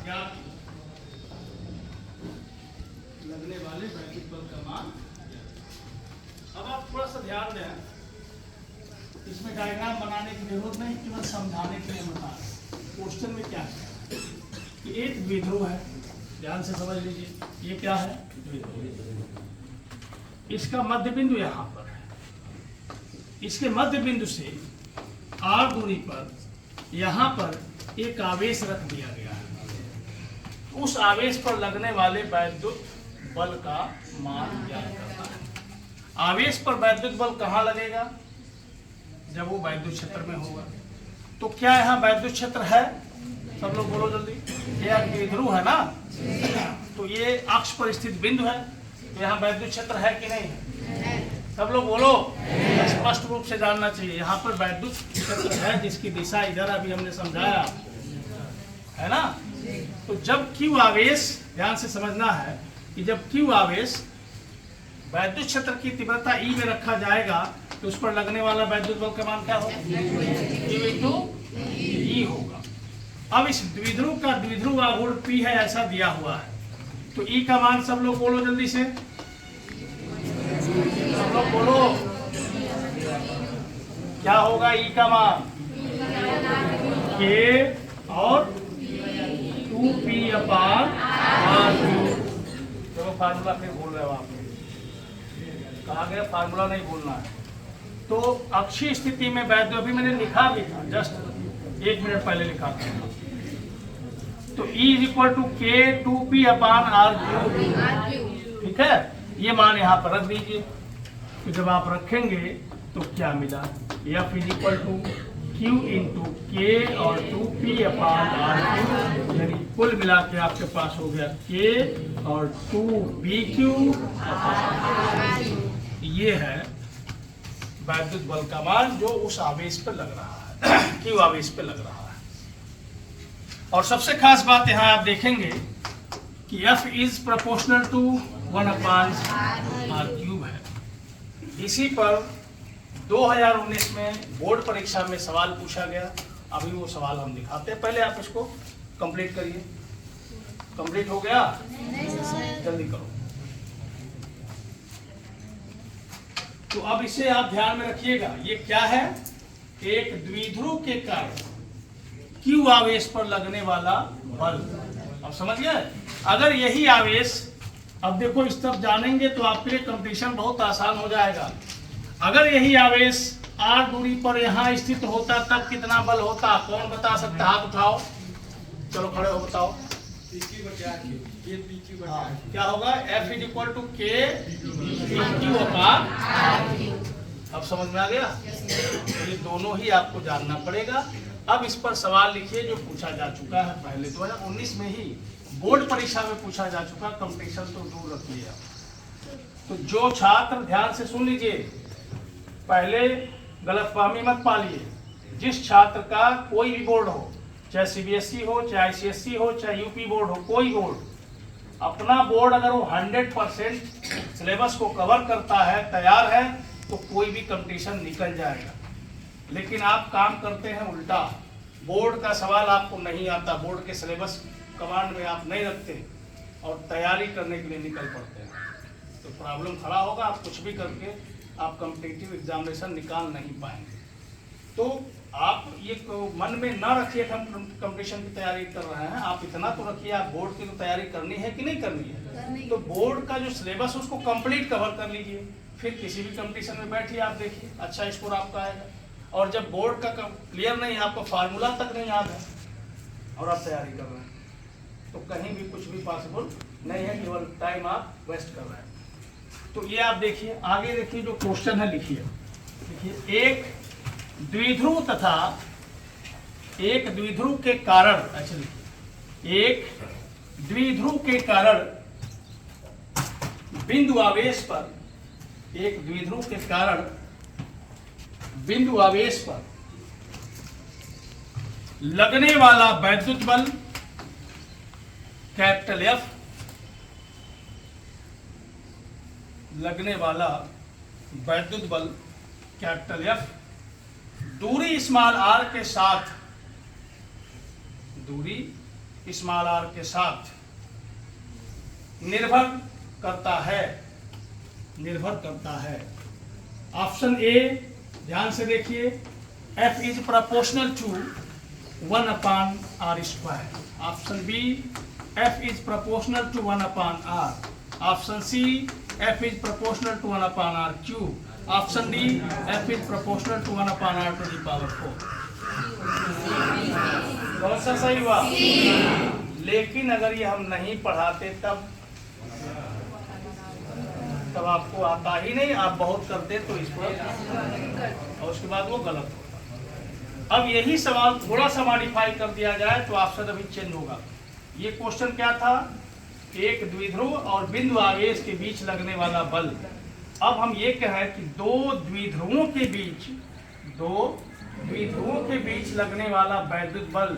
ज्ञात लगने वाले वैद्युत बल का मान। अब आप थोड़ा सा ध्यान दें, इसमें डायग्राम बनाने की जरूरत नहीं, केवल समझाने के लिए बता रहे। क्वेश्चन में क्या है कि एक द्विध्रुव है, ध्यान से समझ लीजिए, ये क्या है, इसका मध्य बिंदु यहाँ पर है, इसके मध्य बिंदु से r दूरी पर यहाँ पर एक आवेश रख दिया गया है। उस आवेश पर लगने वाले वैद्युत बल का मान ज्ञात करना है। आवेश पर वैद्युत बल कहाँ लगेगा, जब वो वैद्युत क्षेत्र में होगा। तो क्या यहाँ वैद्युत क्षेत्र है, सब लोग बोलो जल्दी। ये द्विध्रुव है ना, तो ये अक्ष पर स्थित बिंदु है, तो यहाँ वैद्युत क्षेत्र है कि नहीं है, सब लोग बोलो। स्पष्ट रूप से जानना चाहिए, यहाँ पर वैद्युत क्षेत्र है जिसकी दिशा इधर अभी हमने समझाया है ना। तो जब Q आवेश, ध्यान से समझना है कि जब Q आवेश वैद्युत क्षेत्र की तीव्रता E में रखा जाएगा तो उस पर लगने वाला वैद्युत बल का मान क्या होगा, E होगा। अब इस द्विध्रुव का द्विध्रुव आघूर्ण P है, ऐसा दिया हुआ है, तो E का मान सब लोग बोलो जल्दी से, सब लोग बोलो क्या होगा E का मान, K और 2P/R3। चलो फार्मूला फिर भूल रहे हो आप, कहा गया फार्मूला नहीं भूलना है। तो अक्षीय स्थिति में वैद्युत, अभी मैंने लिखा भी था, जस्ट 1 मिनट पहले लिखा था। तो E = K 2P/R3, ठीक है। ये मान यहाँ पर रख दीजिए, तो जब आप रखेंगे तो क्या मिला, F = Q × K और 2P/R3, यानी कुल मिला के आपके पास हो गया K और 2PQ। ये है वैद्युत बल का मान जो उस आवेश पर लग रहा है, Q आवेश पे लग रहा है। और सबसे खास बात यहाँ आप देखेंगे कि F = 1/r³ है। इसी पर 2019 में बोर्ड परीक्षा में सवाल पूछा गया, अभी वो सवाल हम दिखाते हैं, पहले आप इसको कंप्लीट करिए। कंप्लीट हो गया, जल्दी करो। तो अब इसे आप ध्यान में रखिएगा, ये क्या है, एक द्विध्रुव के कारण Q आवेश पर लगने वाला बल। अब समझ गए। अगर यही आवेश, अब देखो इस तरफ जानेंगे तो आपके लिए कंपटीशन बहुत आसान हो जाएगा। अगर यही आवेश r दूरी पर यहाँ स्थित होता तब कितना बल होता, कौन बता सकता, हाथ उठाओ, चलो खड़े हो बताओ। क्या होगा, F = K PQ/R3। अब समझ में आ गया। ये दोनों ही आपको जानना पड़ेगा। अब इस पर सवाल लिखिए जो पूछा जा चुका है पहले 2019 में ही बोर्ड परीक्षा में पूछा जा चुका, कंपटीशन तो दूर रखिए। तो जो छात्र, ध्यान से सुन लीजिए, पहले गलतफहमी मत पालिए। जिस छात्र का कोई भी बोर्ड हो, चाहे CBSE हो, चाहे ICSE हो, चाहे UP बोर्ड हो, कोई बोर्ड, अपना बोर्ड अगर वो 100% सिलेबस को कवर करता है, तैयार है, तो कोई भी कंपटीशन निकल जाएगा। लेकिन आप काम करते हैं उल्टा, बोर्ड का सवाल आपको नहीं आता, बोर्ड के सिलेबस कमांड में आप नहीं रखते और तैयारी करने के लिए निकल पड़ते हैं, तो प्रॉब्लम खड़ा होगा। आप कुछ भी करके आप कॉम्पिटिटिव एग्जामिनेशन निकाल नहीं पाएंगे। तो आप ये मन में ना रखिए कि हम कंपटीशन की तैयारी कर रहे हैं, आप इतना तो रखिए आप बोर्ड की तो तैयारी करनी है कि नहीं करनी है। तो बोर्ड का जो सिलेबस उसको कंप्लीट कवर कर लीजिए, फिर किसी भी कंपटीशन में बैठिए, आप देखिए अच्छा स्कोर आपका आएगा। और जब बोर्ड का क्लियर नहीं है, आपको फार्मूला तक नहीं याद है और आप तैयारी कर रहे हैं, तो कहीं भी कुछ भी पॉसिबल नहीं है, केवल टाइम आप वेस्ट कर रहे हैं। तो ये आप देखिए, आगे देखिए जो क्वेश्चन है, लिखिए। एक द्विध्रुव तथा एक द्विध्रुव के कारण, अच्छा लिखिए, एक द्विध्रुव के कारण बिंदु आवेश पर, एक द्विध्रुव के कारण बिंदु आवेश पर लगने वाला वैद्युत बल कैपिटल F, लगने वाला वैद्युत बल कैपिटल F दूरी स्मॉल r के साथ, दूरी स्मॉल आर के साथ निर्भर करता है। ऑप्शन ए ध्यान से देखिए, F is proportional to 1/r²। Option B, F is proportional to 1/r। Option C, F is proportional to 1/r³। Option D, F is proportional to 1/r⁴। कौन सा सही हुआ? लेकिन अगर ये हम नहीं पढ़ाते तब आपको आता ही नहीं, आप बहुत करते तो इस पर, और उसके बाद वो गलत होगा। अब यही सवाल थोड़ा सा मॉडिफाई कर दिया जाए तो ऑप्शन अभी चेंज होगा। ये क्वेश्चन क्या था? एक द्विध्रुव और बिंदु आवेश के बीच लगने वाला बल। अब हम ये कहें कि दो द्विध्रुवों के बीच लगने वाला वैद्युत बल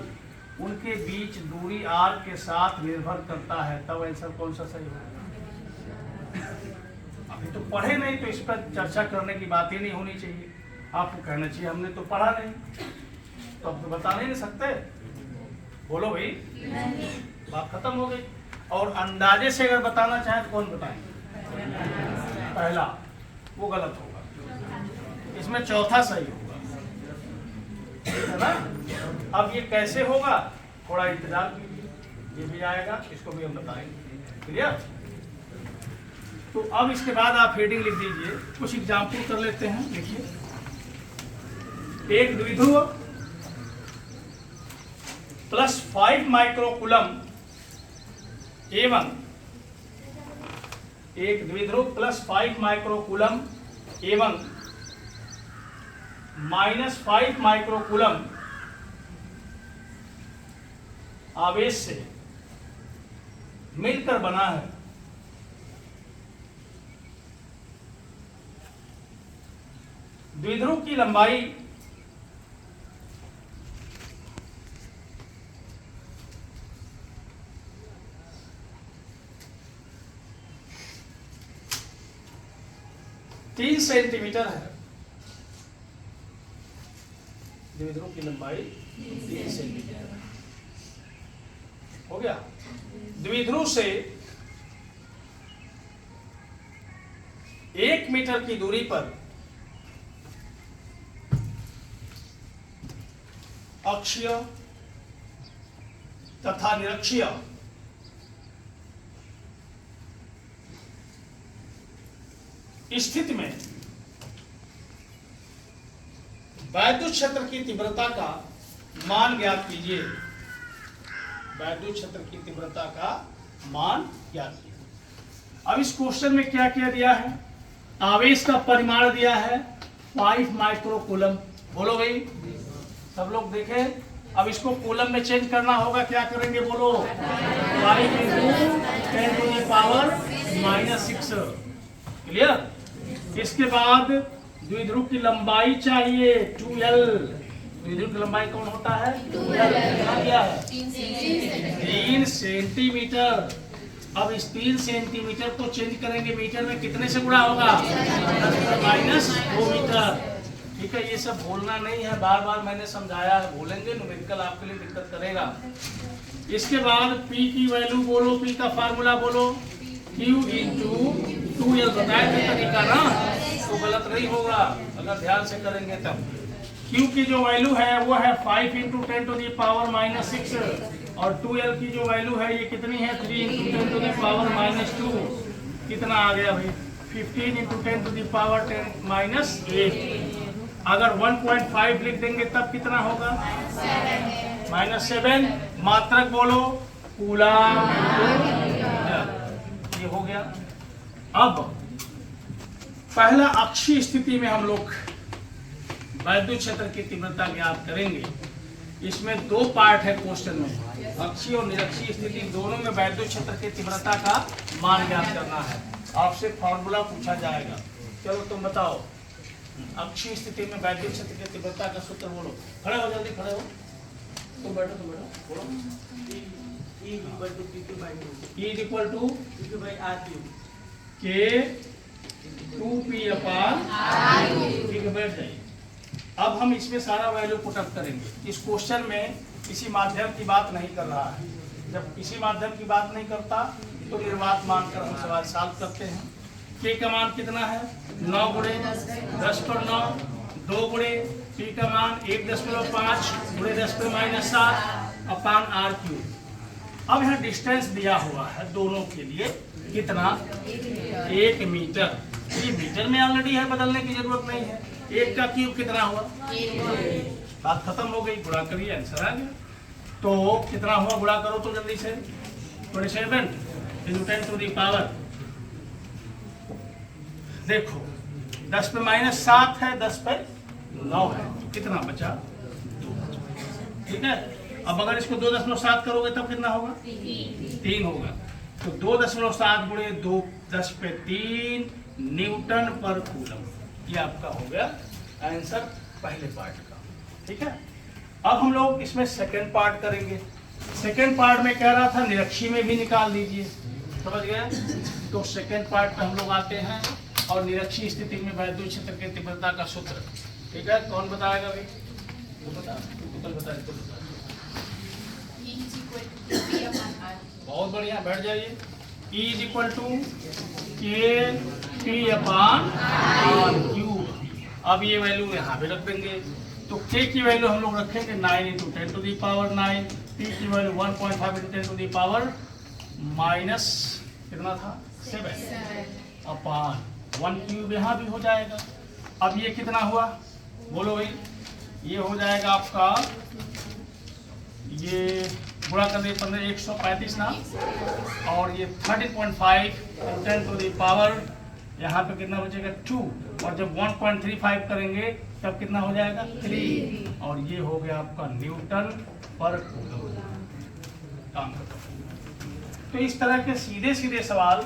उनके बीच दूरी r के साथ निर्भर करता है, तब आंसर कौन सा सही होगा? अभी तो पढ़े नहीं तो इस पर चर्चा करने की बात ही नहीं होनी चाहिए। आपको कहना चाहिए हमने तो पढ़ा नहीं, तो अब तो बता नहीं सकते। बोलो भाई, बात खत्म हो गई। और अंदाजे से अगर बताना चाहे तो कौन बताए? पहला, वो गलत होगा, इसमें चौथा सही होगा, ठीक है ना? अब ये कैसे होगा, थोड़ा इंतजार कीजिए, ये भी आएगा, इसको भी हम बताएंगे। क्लियर? तो अब इसके बाद आप हेडिंग लिख दीजिए। कुछ एग्जाम्पल कर लेते हैं। देखिए, एक द्विध्रुव प्लस 5 माइक्रोकूलम एवं एक द्विध्रुव प्लस 5 माइक्रोकूलम एवं -5 माइक्रोकूलम आवेश से मिलकर बना है। द्विध्रुव की लंबाई 3 सेंटीमीटर है। द्विध्रुव की लंबाई 3 सेंटीमीटर हो गया। द्विध्रुव से 1 मीटर की दूरी पर अक्षीय तथा निरक्षीय स्थिति में वैद्युत क्षेत्र की तीव्रता का मान ज्ञात कीजिए। वैद्युत क्षेत्र की तीव्रता का मान ज्ञात कीजिए। अब इस क्वेश्चन में क्या क्या दिया है? आवेश का परिमाण दिया है 5 माइक्रोकूलम। बोलो भाई, सब लोग देखें। अब इसको कूलम में चेंज करना होगा, क्या करेंगे बोलो? 5 × 10⁻⁻6। क्लियर? इसके बाद द्विध्रुव की लंबाई चाहिए 2L। द्विध्रुव की लंबाई कौन होता है? 2L। कितना दिया है? 3 सेंटीमीटर। अब इस 3 सेंटीमीटर को चेंज करेंगे मीटर में, कितने से गुणा होगा? -2 मीटर। ठीक है, ये सब बोलना नहीं है, बार बार मैंने समझाया है, बोलेंगे न्यूमेरिकल आपके लिए दिक्कत करेगा। इसके बाद P की वैल्यू बोलो, P का फार्मूला बोलो, Q × 2L। बताया था तरीका ना, तो गलत नहीं होगा अगर ध्यान से करेंगे तब। Q की जो वैल्यू है वो है 5 × 10⁻⁻6 और 2L की जो वैल्यू है ये कितनी है? 3 × 10⁻²। कितना आ गया भाई? 15 × 10⁻10⁻8। अगर 1.5 लिख देंगे तब कितना होगा? -7। मात्रक बोलो, कूलम। ये हो गया। अब पहला अक्षीय स्थिति में हम लोग वैद्युत क्षेत्र की तीव्रता ज्ञात करेंगे। इसमें 2 पार्ट है क्वेश्चन में, अक्षीय और निरक्षीय स्थिति दोनों में वैद्युत क्षेत्र की तीव्रता का मान ज्ञात करना है। आपसे फॉर्मूला पूछा जाएगा। चलो तुम बताओ, अक्षीय स्थिति में वैद्युत क्षेत्र की तीव्रता का सूत्र बोलो। खड़े हो, जल्दी खड़े हो। तुम बैठो बोलो। E = K 2P/R3। बैठ जाइए। अब हम इसमें सारा वैल्यू पुट अप करेंगे। इस क्वेश्चन में किसी माध्यम की बात नहीं कर रहा है, जब किसी माध्यम की बात नहीं करता तो निर्वात मानकर हम सवाल सॉल्व करते हैं। के का मान कितना है 9 गुणे 10 पर 9, 2 गुणे पी का मान 1.5 गुणे 10⁻7 अपान आर क्यूब। अब यहाँ डिस्टेंस दिया हुआ है दोनों के लिए कितना 1 मीटर। ये मीटर में ऑलरेडी है, बदलने की जरूरत नहीं है। 1 का क्यूब कितना हुआ, बात खत्म हो गई, गुणा करिए आंसर आ गया। तो कितना हुआ, गुणा करो तो जल्दी से 27 × 10⁻, देखो 10⁻7 है, 10 पे 9 है, तो कितना बचा 2। ठीक है, अब अगर इसको 2.7 करोगे तब कितना होगा 3 होगा। तो 2.7 गुणे 2 10 पे 3 न्यूटन पर कूलम। ये आपका हो गया आंसर पहले पार्ट का। ठीक है, अब हम लोग इसमें सेकंड पार्ट करेंगे। सेकंड पार्ट में कह रहा था निरक्षी में भी निकाल दीजिए, समझ गए। तो सेकंड पार्ट पे हम लोग आते हैं और निरक्षी स्थिति में वैद्युत क्षेत्र के तीव्रता का सूत्र। ठीक है, कौन बताएगा भाई, वो बता, बहुत बढ़िया, बैठ जाइए। E = K/P/R³। अब ये वैल्यू यहाँ पे रख देंगे, तो K की वैल्यू हम लोग रखेंगे 9 × 10⁻⁹, P की वैल्यू 1.5 × 10⁻⁻, कितना था 7 अपान 1³ यहाँ भी हो जाएगा। अब ये कितना हुआ बोलो भाई, ये हो जाएगा आपका, ये गुणा कर दे 15 135 ना, और ये 13.5 × 10⁻, यहाँ पे कितना बचेगा 2, और जब 1.35 करेंगे तब कितना हो जाएगा 3, और ये हो गया आपका न्यूटन पर कूलम। काम खत्म। तो इस तरह के सीधे सीधे सवाल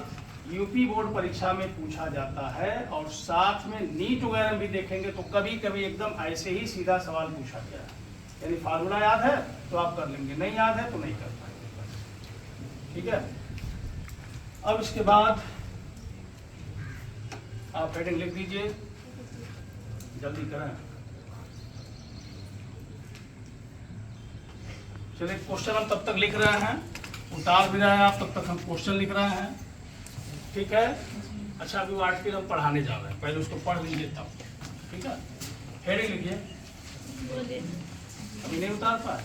यूपी बोर्ड परीक्षा में पूछा जाता है, और साथ में नीट वगैरह भी देखेंगे तो कभी कभी एकदम ऐसे ही सीधा सवाल पूछा गया है, यानी फार्मूला याद है तो आप कर लेंगे, नहीं याद है तो नहीं कर पाएंगे। ठीक है, अब इसके बाद आप हेडिंग लिख दीजिए, जल्दी करें। चलिए, क्वेश्चन हम तब तक लिख रहे हैं, उतार भी रहे हैं आप, तब तक हम क्वेश्चन लिख रहे हैं। ठीक है, अच्छा अभी आर्टिकल हम पढ़ाने जा रहे हैं, पहले उसको पढ़ लीजिए तब। ठीक है, हेडिंग लिखिए, अभी नहीं उतार पाए।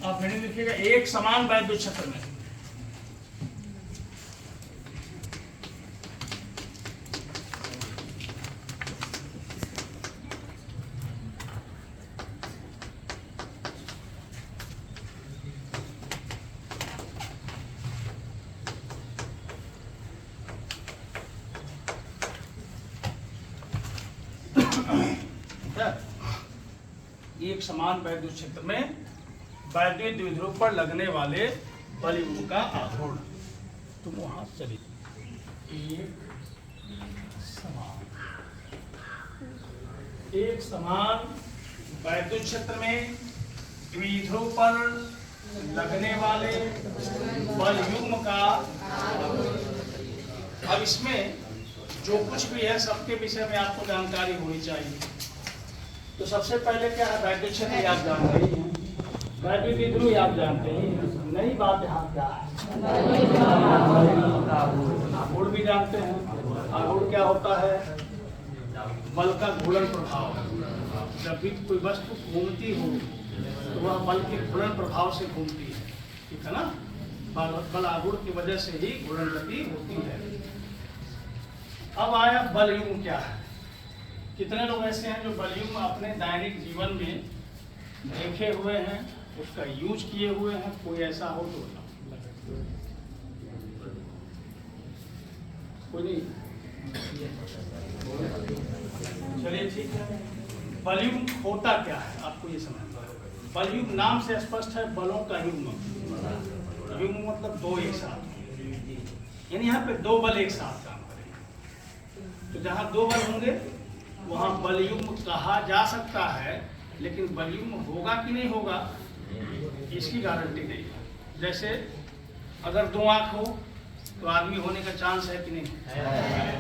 आप हेडिंग लिखिएगा, एक समान वैद्युत क्षेत्र में एक समान वैद्युत क्षेत्र में वैद्युत द्विध्रुव पर लगने वाले बलयुग्म का आघूर्ण। तुम वहां चलिए, एक समान वैद्युत क्षेत्र में द्विध्रुव पर लगने वाले बलयुग्म का। अब इसमें जो कुछ भी है सबके विषय में आपको जानकारी होनी चाहिए। तो सबसे पहले क्या है, वैद्युत क्षेत्र आप जानते ही हैं, वैद्युत द्विध्रुव आप जानते ही हैं। नई बात यहाँ क्या है, आघूर्ण भी जानते हैं। आघूर्ण क्या होता है, बल का घूर्णन प्रभाव। जब भी कोई वस्तु घूमती हो तो वह बल के घूर्णन प्रभाव से घूमती है, ठीक है ना। बल आघूर्ण की वजह से ही घूर्णन गति होती है। अब आया बलयुग्म क्या है। कितने लोग ऐसे हैं जो बलयुग्म अपने दैनिक जीवन में देखे हुए हैं, उसका यूज किए हुए हैं? कोई ऐसा हो तो कोई नहीं? चलिए ठीक है। बलयुग्म होता क्या है आपको ये समझना है। बलयुग्म नाम से स्पष्ट है, बलों का युग्म। युग्म मतलब दो एक साथ, यानी यहाँ पे दो बल एक साथ काम करेंगे। तो जहाँ दो बल होंगे वहाँ बलयुग्म कहा जा सकता है, लेकिन बलयुग्म होगा कि नहीं होगा इसकी गारंटी नहीं है। जैसे अगर दो आँख हो तो आदमी होने का चांस है कि नहीं,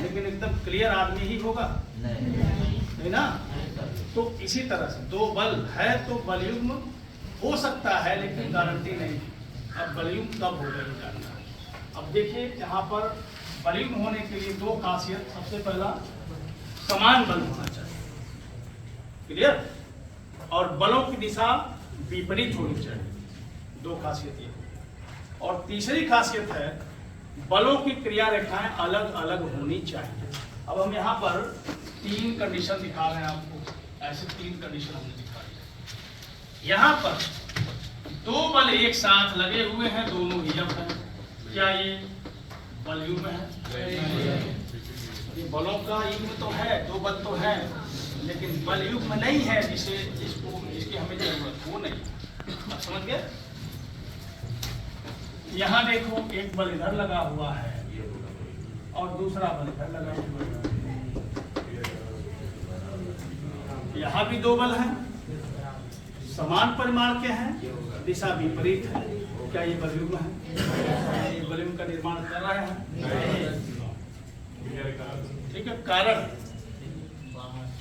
लेकिन एकदम क्लियर आदमी ही होगा नहीं ना। तो इसी तरह से दो बल है तो बलयुग्म हो सकता है, लेकिन गारंटी नहीं। अब बलयुग्म कब होगा ये जानना है। अब देखिए यहाँ पर बलयुग्म होने के लिए दो खासियत। सबसे पहला समान बल होना चाहिए, क्लियर, और बलों की दिशा विपरीत होनी चाहिए, दो खासियत ये। और तीसरी खासियत है बलों की क्रिया रेखाएं अलग अलग होनी चाहिए। अब हम यहाँ पर तीन कंडीशन दिखा रहे हैं आपको, ऐसे तीन कंडीशन हमने दिखाई है। यहाँ पर दो बल एक साथ लगे हुए हैं, दोनों ही हैं। क्या ये बलयुग्म है? ये बलों का युग्म तो है, दो बल तो है, लेकिन बलयुग्म नहीं है जिसकी हमें जरूरत, वो नहीं। अब समझ गए? यहाँ देखो एक बल इधर लगा हुआ है और दूसरा बल इधर लगा हुआ है। यहाँ भी दो बल हैं, समान परिमाण के हैं, दिशा विपरीत है। क्या ये बलयुग्म है? ये बलयुग्म का निर्माण कर रहे हैं, ठीक है। कारण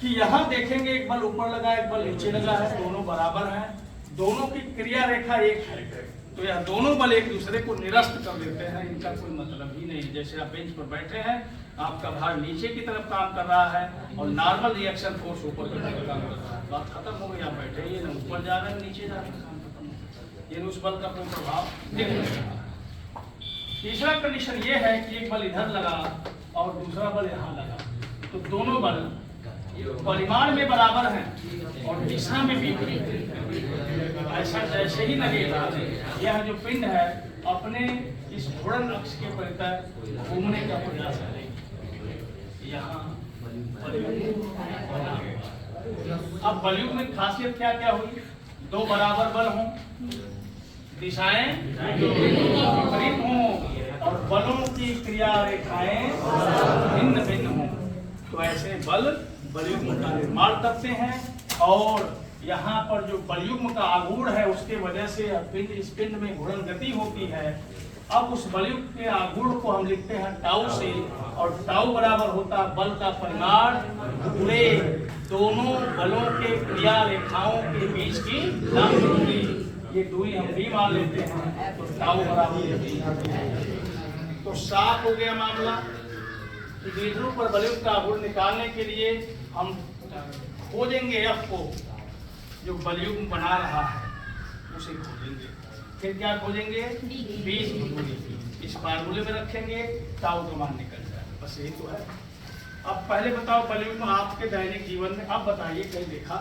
कि यहाँ देखेंगे एक बल ऊपर लगा एक बल नीचे लगा है, दोनों बराबर हैं, दोनों की क्रिया रेखा एक है। तो यह दोनों बल एक दूसरे को निरस्त कर देते हैं, इनका कोई मतलब ही नहीं। जैसे आप बेंच पर बैठे हैं, आपका भार नीचे की तरफ काम कर रहा है और नॉर्मल रिएक्शन फोर्स ऊपर की तरफ काम कर रहा है, बात खत्म हो गई। आप बैठे ही ना ऊपर जा रहे हैं नीचे जा रहे हैं, काम खत्म हो गया। ये उस बल का कोई प्रभाव नहीं है। तीसरा कंडीशन ये है कि एक बल इधर लगा और दूसरा बल यहाँ लगा, तो दोनों बल परिमाण में बराबर हैं और दिशा में विपरीत है। ऐसा जैसे ही लगेगा यह जो पिंड है अपने इस घूर्णन अक्ष के परितः घूमने का प्रयास करेगी। यहाँ अब बलयुग्म में खासियत क्या क्या हुई? दो बराबर बल हों, दिशाएं विपरीत हों और बलों की क्रिया रेखाएं भिन्न भिन्न हों, तो ऐसे बल बलयुग्म का निर्माण करते हैं। और यहाँ पर जो बलयुग्म का आघूर्ण है उसके वजह से इस पिंड में घूर्णन गति होती है। अब उस बलयुग्म के आघूर्ण को हम लिखते हैं टाउ से, और टाउ बराबर होता है बल का परिमाण गुणे दोनों बलों के क्रिया रेखाओं के बीच की लंब दूरी। ये दूरी हम भी मान लेते हैं, तो टाउ बराबर। तो साफ हो गया मामला। द्विध्रुव पर बलयुग्म का आघूर्ण निकालने के लिए हम खोजेंगे एफ को, जो बलयुग्म बना रहा है उसे खोजेंगे। फिर क्या खोजेंगे? बीज दूरी। इस फार्मूले में रखेंगे, टाउ का मान निकल जाएगा। बस यही तो है। अब पहले बताओ बलयुग्म आपके दैनिक जीवन में, अब बताइए कहीं देखा?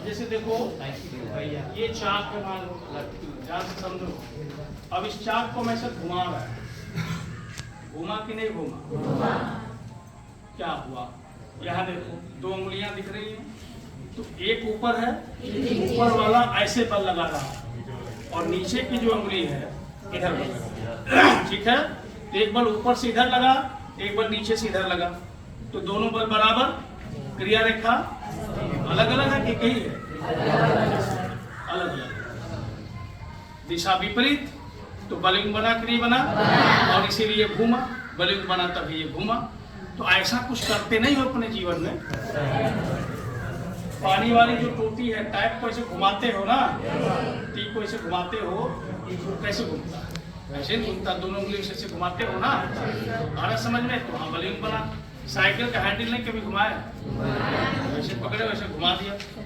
जैसे देखो ये चाक है, मान लो, ध्यान से समझो। अब इस चाक को मैं से घुमा रहा है, घुमा कि नहीं घुमा? क्या हुआ? यहाँ देखो दो उंगलियां दिख रही हैं, तो एक ऊपर है, ऊपर वाला ऐसे बल लगा रहा है और नीचे की जो उंगली है इधर बल लगा, ठीक है। तो एक बल ऊपर से इधर लगा, एक बल नीचे से इधर लगा, तो दोनों बल बराबर, क्रिया रेखा अलग अलग है कि कहीं है? अलग अलग। दिशा विपरीत, तो बलयुग्म बना कि नहीं बना? और इसीलिए घूमा, बलयुग्म बना तभी ये घूमा। तो ऐसा कुछ करते नहीं हो अपने जीवन में? पानी वाली जो टोटी है, टैप को ऐसे घुमाते हो ना, टी को ऐसे घुमाते हो, कैसे घूमता है? ऐसे घूमता, दोनों उंगली से घुमाते हो ना, आ समझ में? तो हाँ बलयुग्म बना। साइकिल का हैंडल नहीं कभी घुमाया, वैसे पकड़े वैसे घुमा दिया, तो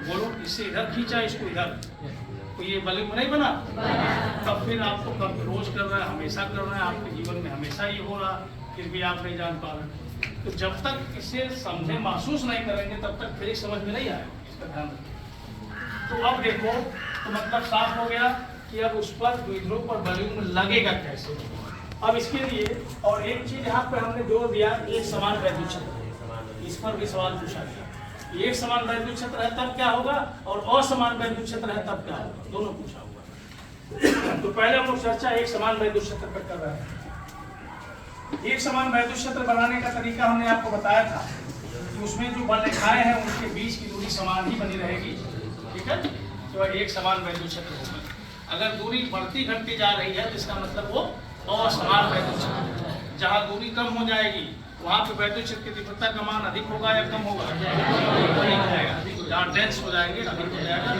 बोलो इससे इधर खींचा, इसको इधर, तो ये बलयुग्म नहीं बना? तब फिर आपको कब रोज कर रहा है, हमेशा कर रहा है, आपके जीवन में हमेशा ही हो रहा, फिर भी आप नहीं जान पा रहे। तो जब तक इसे समझे महसूस नहीं करेंगे तब तक फिर समझ में नहीं आएगा, इसका ध्यान रखिए। तो अब देखो, तो मतलब साफ हो गया कि अब उस पर द्विध्रुव पर बलयुग्म लगेगा कैसे। अब इसके लिए और एक चीज यहाँ पे हमने जोड़ दिया, एक समान वैद्युत क्षेत्र, इस पर भी सवाल पूछा गया। एक समान वैद्युत क्षेत्र है तब क्या होगा, और असमान वैद्युत क्षेत्र है तब क्या होगा, दोनों पूछा हुआ। तो पहले हम लोग चर्चा एक समान वैद्युत क्षेत्र पर कर रहे हैं। एक समान वैद्युत क्षेत्र बनाने का तरीका हमने आपको बताया था कि उसमें जो बल रेखाएं हैं उनके बीच की दूरी समान ही बनी रहेगी, ठीक है। तो एक समान वैद्युत क्षेत्र होगा। अगर दूरी बढ़ती घटती जा रही है तो इसका मतलब वो असमान वैद्युत क्षेत्र है। जहाँ दूरी कम हो जाएगी वहाँ पे वैद्युत क्षेत्र की तीव्रता का मान अधिक होगा या कम होगा, अधिक जाएगा। जहाँ डेंस हो जाएंगे अधिक हो जाएगा,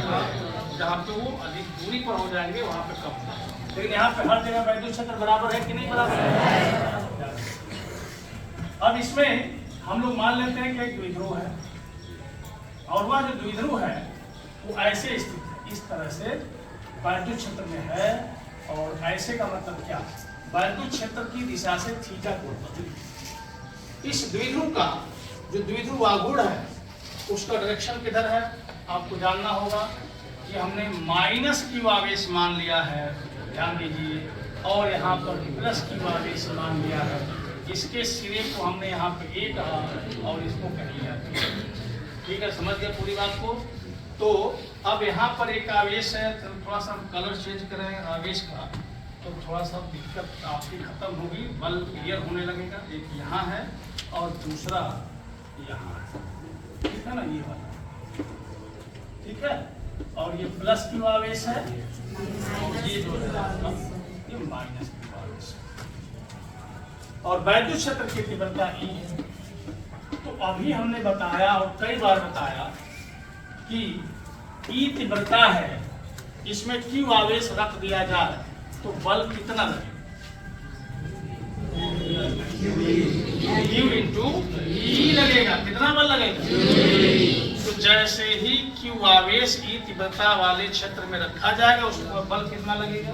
जहाँ पे वो अधिक दूरी पर हो जाएंगे वहाँ पे कम होगा। लेकिन यहाँ पे हर जगह वैद्युत क्षेत्र बराबर है कि नहीं बराबर है। अब इसमें हम लोग मान लेते हैं कि एक द्विध्रुव है और वह जो द्विध्रुव है वो ऐसे स्थित है, इस तरह से वैद्युत क्षेत्र में है। और ऐसे का मतलब क्या, वैद्युत क्षेत्र की दिशा से थीटा कोण पर। इस द्विध्रुव का जो द्विध्रुव आघूर्ण है उसका डायरेक्शन किधर है आपको जानना होगा कि हमने माइनस क्यू आवेश मान लिया है, ध्यान दीजिए, और यहाँ पर प्लस क्यू आवेश मान लिया है। इसके सिरे को हमने यहाँ पे ए कहा और इसको कह लिया, ठीक है, समझ गए पूरी बात को। तो अब यहाँ पर एक आवेश है, तो थोड़ा सा हम कलर चेंज करें आवेश का तो थोड़ा सा दिक्कत आपकी खत्म होगी, बल क्लियर होने लगेगा। एक यहाँ है और दूसरा यहाँ, ठीक है ना, ये वाला, ठीक है। और ये प्लस क्यू आवेश है और ये जो है ये माइनस क्यू आवेश है। और वैद्युत क्षेत्र की तीव्रता ई है। तो अभी हमने बताया और कई बार बताया कि ई तीव्रता है, इसमें क्यू आवेश रख दिया जाए तो बल कितना लगेगा, Q इंटू ई लगेगा। कितना बल लगेगा, तो जैसे ही क्यू आवेश ई तीव्रता वाले क्षेत्र में रखा जाएगा उस पर बल कितना लगेगा,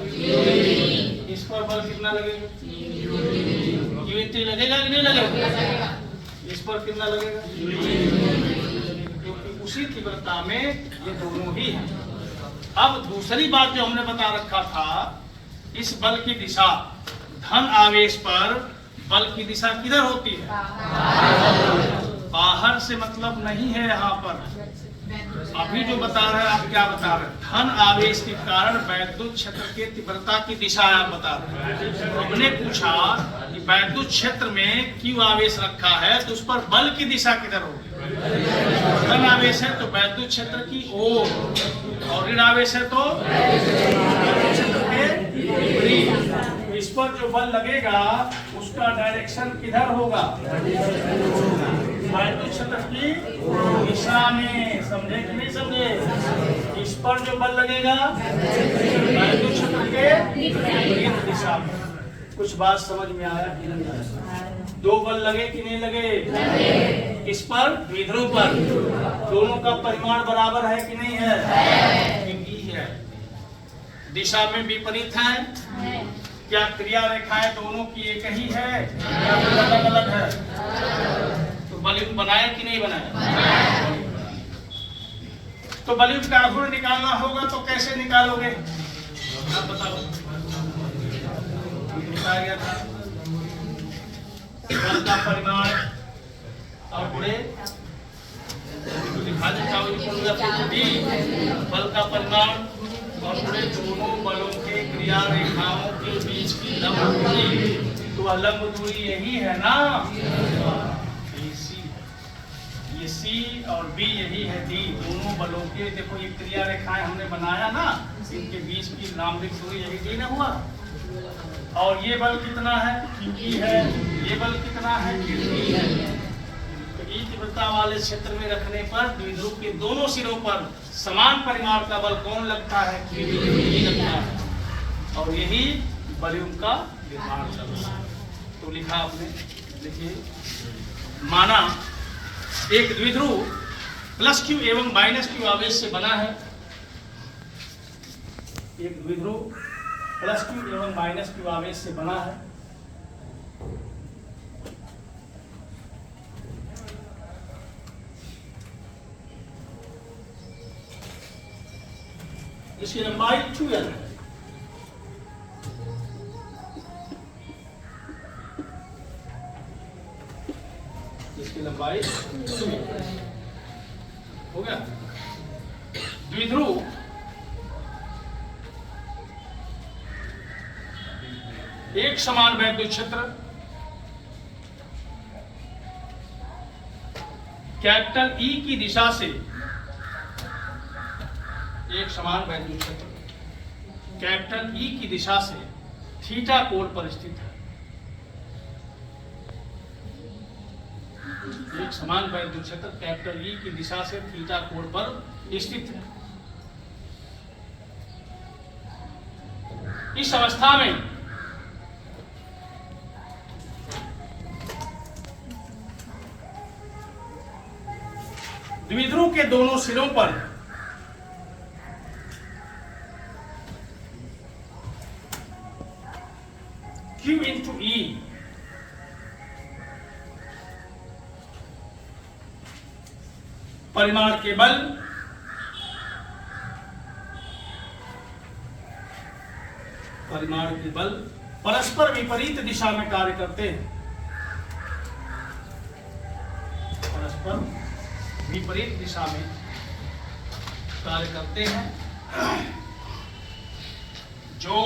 इस पर बल कितना लगेगा, Q इंटू ई लगेगा कि नहीं लगेगा, इस पर कितना लगेगा, क्योंकि उसी तीव्रता में ये दोनों ही है। अब दूसरी बात जो हमने बता रखा था, इस बल की दिशा धन आवेश पर बल की दिशा किधर होती है, बाहर से मतलब नहीं है। यहाँ पर अभी जो बता रहे हैं आप क्या बता रहे हैं, धन आवेश के कारण वैद्युत क्षेत्र के तीव्रता की दिशा आप बता रहे हैं। हमने पूछा कि वैद्युत क्षेत्र में क्यू आवेश रखा है तो उस पर बल की दिशा किधर होगी, धन आवेश है तो वैद्युत क्षेत्र की ओर, और ऋण आवेश है तो क्षेत्र के विपरीत। इस पर जो बल लगेगा उसका डायरेक्शन किधर होगा, वैद्युत क्षेत्र की दिशा में। समझे कि नहीं समझे, इस पर जो बल लगेगा वैद्युत क्षेत्र के विपरीत दिशा में। कुछ बात समझ में आया कि नहीं आया, दो बल लगे कि नहीं लगे, इस पर द्विध्रुव पर, दोनों का परिमाण बराबर है कि नहीं है, है। दिशा में विपरीत है, क्या क्रिया रेखाएं दोनों की एक ही है या फिर अलग अलग है, तो बलयुक्त बनाए कि नहीं बनाए। तो बलयुक्त का आघूर्ण निकालना होगा तो कैसे निकालोगे आप बताओ, बताया गया था बल का परिमाण और गुणे लिखा देता हूं, बल का परिमाण और गुणे दोनों बलों के क्रिया रेखाओं के बीच की लंब दूरी। तो लंब दूरी यही है ना, ये सी है, ये सी और बी यही है डी। दोनों बलों के देखो ये क्रिया रेखाएं हमने बनाया ना, इनके बीच की लंबिक दूरी यही डी ना हुआ। और ये बल कितना है, क्यू है, ये बल कितना है, क्यू है। तो ई तीव्रता वाले क्षेत्र में रखने पर द्विध्रुव के दोनों सिरों पर समान परिमाण का बल कौन लगता है, क्यू लगता है। और यही बलयुक्त का निर्माण चलता है। तो लिखा आपने, देखिए, माना एक द्विध्रुव प्लस क्यू एवं माइनस क्यू आवेश से बना है। एक द्विध्रुव प्लस क्यू एवं माइनस क्यू आवेश से बना है। इसकी लंबाई 2l है। इसकी लंबाई 2l है। द्विध्रुव एक समान वैद्युत क्षेत्र कैपिटल ई की दिशा से, एक समान वैद्युत क्षेत्र कैपिटल ई की दिशा से थीटा कोण पर स्थित है। एक समान वैद्युत क्षेत्र कैपिटल ई की दिशा से थीटा कोण पर स्थित है। इस अवस्था में द्विध्रुव के दोनों सिरों पर Q into E परिमाण के बल परस्पर विपरीत दिशा में कार्य करते हैं। परस्पर विपरीत दिशा में कार्य करते हैं, जो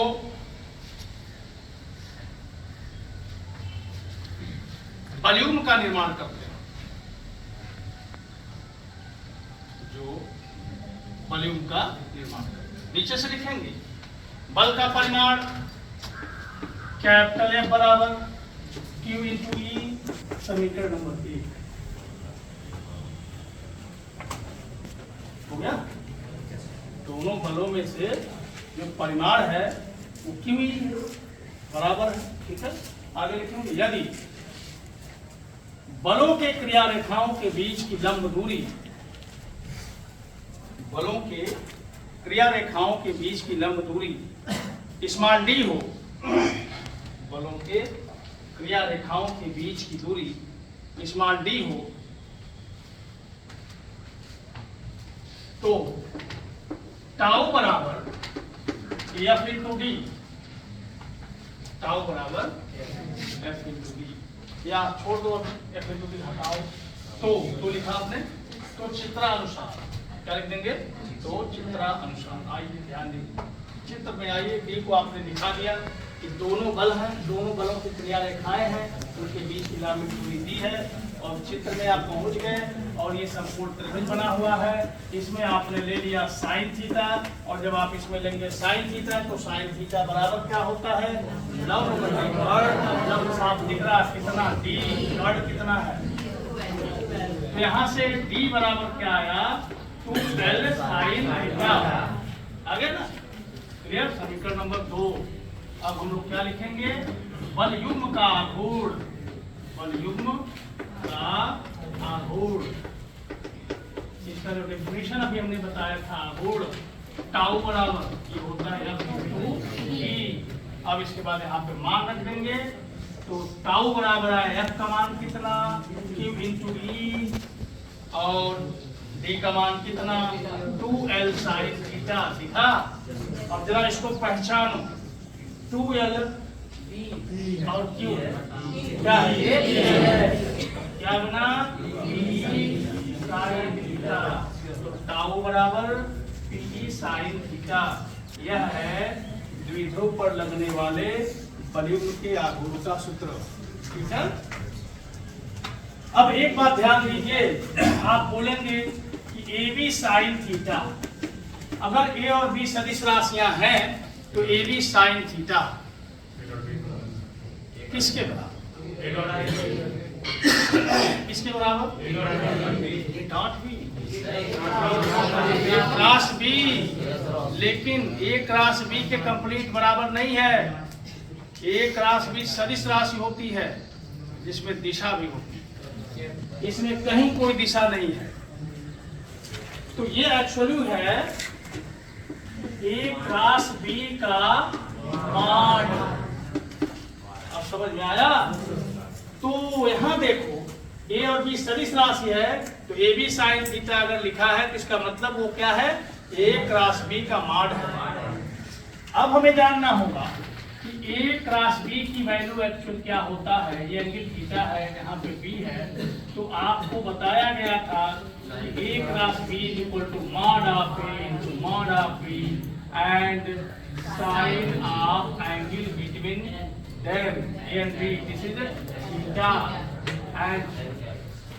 वॉल्यूम का निर्माण करते हैं, वॉल्यूम का निर्माण करते हैं। नीचे से लिखेंगे बल का परिमाण कैपिटल F बराबर Q इंटू ई, समीकरण नंबर 1 हो गया। दोनों बलों में से जो परिमाण है वो Q ई बराबर है, ठीक है। आगे लिखेंगे यदि बलों के क्रिया रेखाओं के बीच की लंब दूरी, बलों के क्रिया रेखाओं के बीच की लंब दूरी स्मॉल डी हो, बलों के क्रिया रेखाओं के बीच की दूरी स्मॉल डी हो, तो टाउ बराबर F इंटू डी, टाउ बराबर F इंटू डी, या छोड़ दो F इंटू डी हटाओ, तो लिखा आपने, तो चित्रानुसार क्या लिख देंगे, तो चित्रानुसार। आइए ध्यान दीजिए, चित्र में आइए, डी को आपने दिखा दिया कि दोनों बल हैं, दोनों बलों की क्रिया रेखाएं हैं, उनके बीच की लंब दूरी दी है, और चित्र में आप पहुंच गए और ये संपूर्ण त्रिभुज बना हुआ है। इसमें आपने ले लिया साइन थीटा, और जब आप इसमें लेंगे साइन थीटा तो साइन थीटा बराबर क्या होता है, लंब बटे कर्ण। लंब साफ दिख रहा है कितना, डी, कर्ण कितना है, तो यहाँ से डी बराबर क्या आया, 2L साइन थीटा। आगे ना, क्लियर। समीकरण नंबर 2। अब हम लोग क्या लिखेंगे, बल युग्म का आघूर्ण, बल युग्म का आघूर्ण, इसका जो डेफिनेशन अभी हमने बताया था, आघूर्ण टाउ बराबर ये होता है F इंटू ई। अब इसके बाद यहाँ पे मान रख देंगे, तो टाउ बराबर है F का मान कितना, Q इंटू ई, और D का मान कितना, 2L साइन थीटा। दिखा। अब जरा इसको पहचानो, 2L और Q क्या है, क्या बना, साइन थीटा। टाउ बराबर पी साइन थीटा। यह है द्विध्रुव पर लगने वाले वॉल्यूम के आघूर्ण का सूत्र, ठीक है। अब एक बात ध्यान दीजिए, आप बोलेंगे कि ए बी साइन थीटा, अगर ए और बी सदिश राशियां हैं तो ए बी साइन थीटा किसके बराबर, किसके बराबर, डॉट बी, क्रॉस बी। लेकिन ए क्रॉस बी के कंप्लीट बराबर नहीं है, ए क्रॉस बी सदिश राशि होती है जिसमें दिशा भी होती है, इसमें कहीं कोई दिशा नहीं है। तो ये एक्चुअली है ए क्रॉस बी का मान। अब समझ में आया। तो यहाँ देखो ए और बी सदिश राशि है, तो ए बी साइन थीटा अगर लिखा है तो इसका मतलब वो क्या है, ए क्रॉस बी का मॉड है। अब हमें जानना होगा कि ए क्रॉस बी की वैल्यू एक्चुअल क्या होता है। ये एंगल थीटा है, यहाँ पे बी है, तो आपको बताया गया था A cross B is equal to mod of A into mod of B and sine of angle between them A and B. This is theta and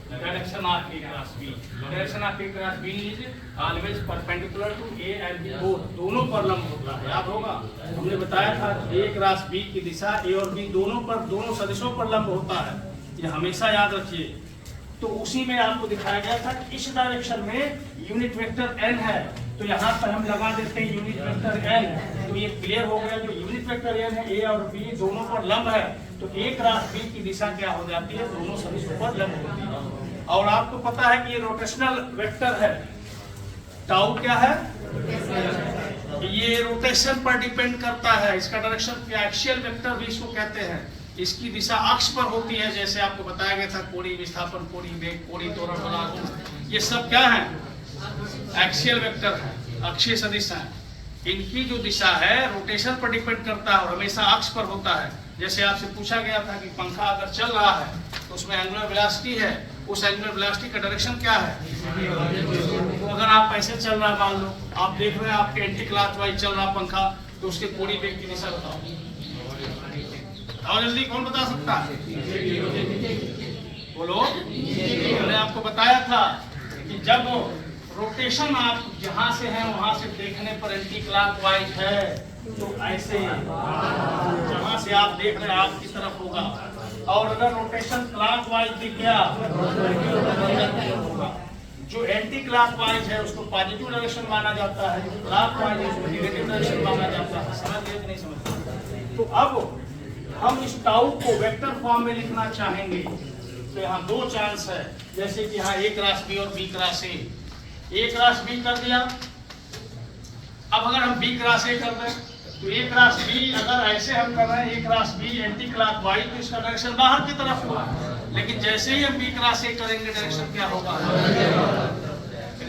direction of A cross B. Direction of A cross B is always perpendicular to A and B. दोनों पर लंब होता है। याद होगा हमने बताया था A क्रॉस B की दिशा A और B दोनों सदिशों पर लंब होता है, ये हमेशा याद रखिए। तो उसी में आपको दिखाया गया था कि इस डायरेक्शन में यूनिट वेक्टर n है, तो यहाँ पर हम लगा देते हैं यूनिट वेक्टर n। तो ये क्लियर हो गया, जो यूनिट वेक्टर n है A और B दोनों पर लंब है, तो A क्रॉस B की दिशा क्या हो जाती है, दोनों सदिशों पर लंब होती है। और आपको पता है कि ये रोटेशनल वेक्टर है, टाउ क्या है, ये रोटेशन पर डिपेंड करता है। इसका डायरेक्शन एक्सियल वेक्टर भी इसको कहते हैं। इसकी दिशा अक्ष पर होती है, जैसे आपको बताया गया था कोणीय विस्थापन, कोणीय वेग, कोणीय त्वरण, वलय, ये सब क्या है, एक्सियल वेक्टर है, अक्षीय सदिश है। इनकी जो दिशा है रोटेशन पर डिपेंड करता है और हमेशा अक्ष पर होता है। जैसे आपसे पूछा गया था कि पंखा अगर चल रहा है तो उसमें एंगुलर वेलोसिटी है, उस एंगुलर वेलोसिटी का डायरेक्शन क्या है, तो अगर आप ऐसे चल रहा है, मान लो आप देख रहे हैं आपके एंटी क्लॉकवाइज चल रहा पंखा, तो उसके कोणीय वेग की दिशा बताओ, और जल्दी कौन बता सकता है, बोलो। मैंने आपको बताया था कि जब रोटेशन आप जहां से हैं वहां से देखने पर एंटी क्लॉकवाइज है, तो ऐसे जहां से आप देख रहे हैं आपकी तरफ होगा, और अगर रोटेशन क्लॉकवाइज दिख गया होगा। जो एंटी क्लॉकवाइज है उसको पॉजिटिव डायरेक्शन माना जाता है, जो क्लॉकवाइज है उसको नेगेटिव डायरेक्शन माना जाता है। समझ गए कि नहीं समझ? तो अब हम इस टाउ को वेक्टर फॉर्म में लिखना चाहेंगे, तो यहाँ दो चांस है, जैसे कि यहाँ A क्रॉस B और B cross A cross B कर दिया। अब अगर हम B क्रॉस A कर दें तो A क्रॉस B, अगर ऐसे हम कर रहे हैं A cross B anti clockwise, तो इसका डायरेक्शन बाहर की तरफ हुआ, लेकिन जैसे ही हम B क्रॉस A करेंगे डायरेक्शन क्या होगा,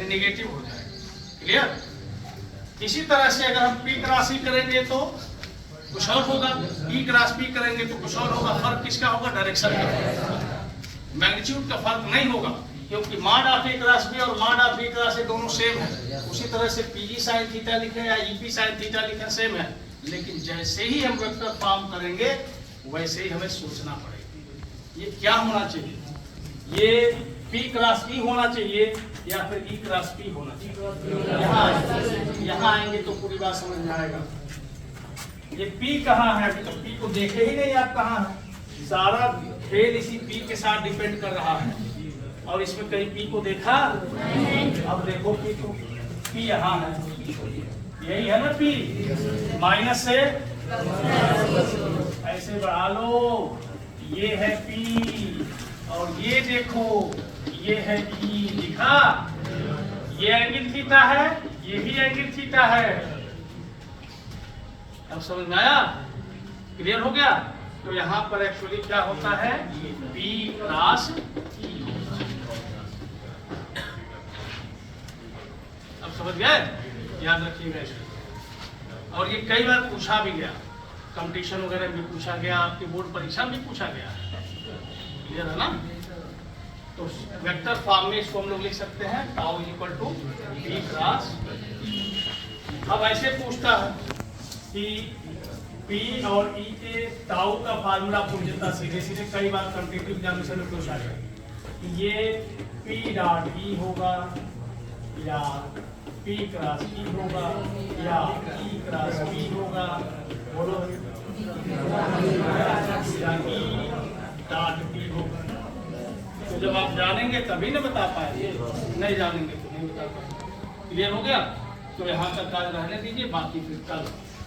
नेगेटिव हो जाएगा। क्लियर? इसी तरह से अगर हम P क्रॉस E करेंगे तो कुछ और होगा, E क्रॉस P करेंगे तो कुछ और होगा। फर्क किसका होगा, डायरेक्शन का, मैग्नीट्यूड का फर्क नहीं होगा, क्योंकि mod of A cross B और mod of B cross A दोनों सेम है। उसी तरह से PE sin थीटा लिखे या EP sin थीटा लिखे सेम है, लेकिन जैसे ही हम वेक्टर फॉर्म करेंगे वैसे ही हमें सोचना पड़ेगा ये क्या होना चाहिए, ये P क्रॉस E होना चाहिए या फिर E क्रॉस P होना चाहिए। यहाँ आएंगे तो पूरी बात समझ में आएगा। ये P कहाँ है, अभी तो P को देखे ही नहीं आप कहाँ है, सारा खेल इसी P के साथ डिपेंड कर रहा है, और इसमें कहीं P को देखा, अब देखो P को, P यहाँ है, यही है ना P, माइनस से ऐसे बढ़ा लो, ये है P, और ये देखो ये है E, दिखा, ये एंगल थीटा है, ये भी एंगल थीटा है। अब समझ में आया, क्लियर हो गया? तो यहाँ पर एक्चुअली क्या होता है, P क्रॉस E। अब समझ गए, याद रखिएगा इसको। और ये कई बार पूछा भी गया, कंपटीशन वगैरह भी पूछा गया, आपके बोर्ड परीक्षा में भी पूछा गया, क्लियर है ना? तो वेक्टर फॉर्म में इसको हम लोग लिख सकते हैं tau equal to P cross. अब ऐसे पूछता है कि P और E के टाउ का फार्मूला पूछ देता सीधे सीधे, कई बार कॉम्पिटिटिव एग्जामिनेशन में पूछा गया। ये P डॉट E होगा या P क्रॉस E होगा या E क्रॉस P होगा, बोलो, या E डॉट P होगा। तो जब आप जानेंगे तभी ना बता पाएंगे, नहीं जानेंगे तो नहीं बता पाएंगे। क्लियर हो गया? तो यहाँ तक आज रहने दीजिए, बाकी फिर कल